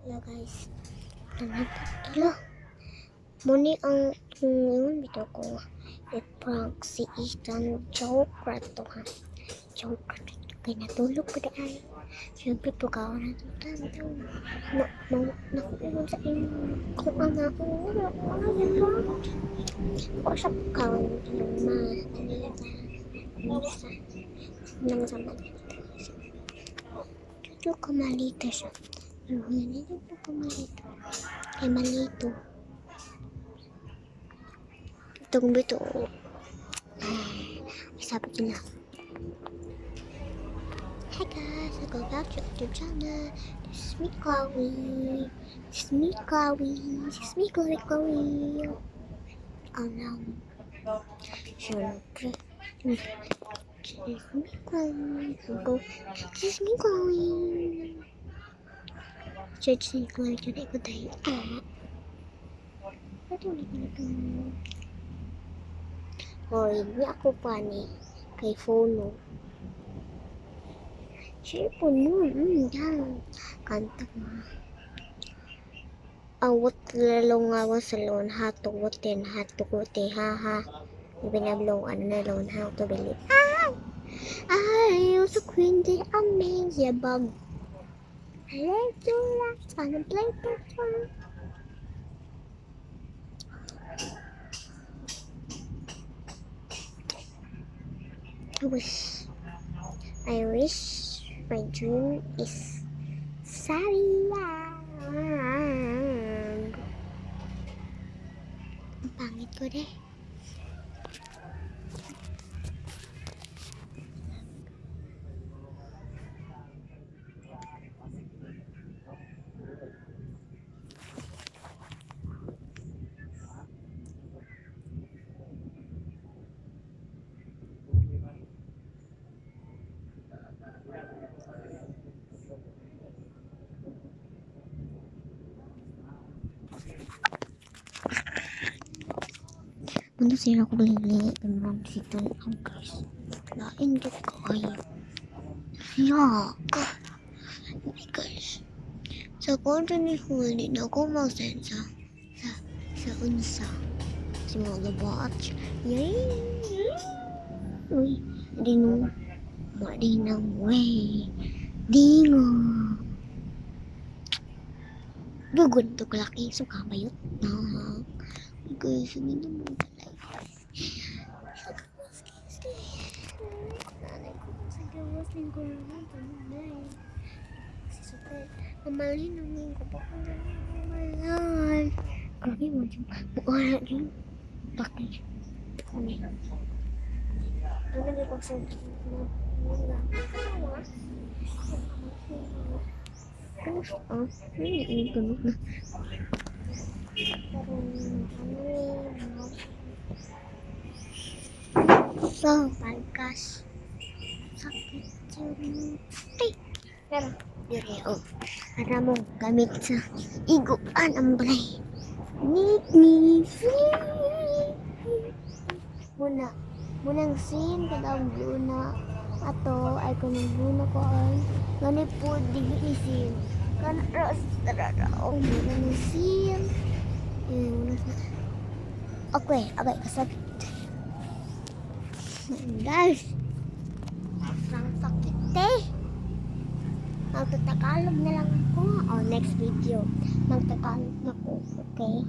Hello guys, hala, muni ang ngayon bitaw ko i-prank si Ethan. Joke rato ha, joke rato kay natulog ko daan. Siyempre pagkawa na ito tanto nakuha sa inyo kung ano ako o sa pagkawa ng inyong nisa nang sa malita ito ka malita siya. Dito po malito. Kay malito. Itong bito. Sabi ko na. Hi guys, welcome back to our channel. This is me, Chloe. This is me, Chloe. This is me, Chloe. Oh no. Siyempre. This is me, Chloe. This is me, Chloe. Church ni Chloe dyan ay patay. Ito ulit na ito. Hoy, hindi ako pa ni kay phone. Siyempre mo. Yan. Kanta mo. Awat lalong awas sa loan hato watin hato kote haha. Ibinablong ano na loan how to believe. I was a queen that amazing yabag. I like to laugh and play for fun. I wish my dream is sayang. Ang pangit ko deh. Ano sila ko lili ng dito ang guys. Lain ko kayo. Yuck. Oh my gosh. Sa kontra ni Huli na ako magsensa sa unsa. Si mga batch. Yay! Uy, di no. Madinang way. Dingo. Bugod to kalaki. Suka bayot na. Guys, hindi na mo balay. Nanay ko sa gawas linggo naman. Panay. Si Super. Mamalin namin ko pa kung mamalay. Grabe mo dyan. Bukala dyan. Bakit? Kami. Ano na ko sa hindi ganun na. So, pagkas sakit yun. Ay! Pero, dire, para mo gamit sa iguan ang balay. Ni Munang sin kada ang luna. Ato, ay kung luna ko ay ganit po di sin. Kan ras tararaw muna ni sin. Okay, kasabit. Guys, ang sakit eh. Magtatagalog na lang ako. Next video. Magtagalog na po, okay?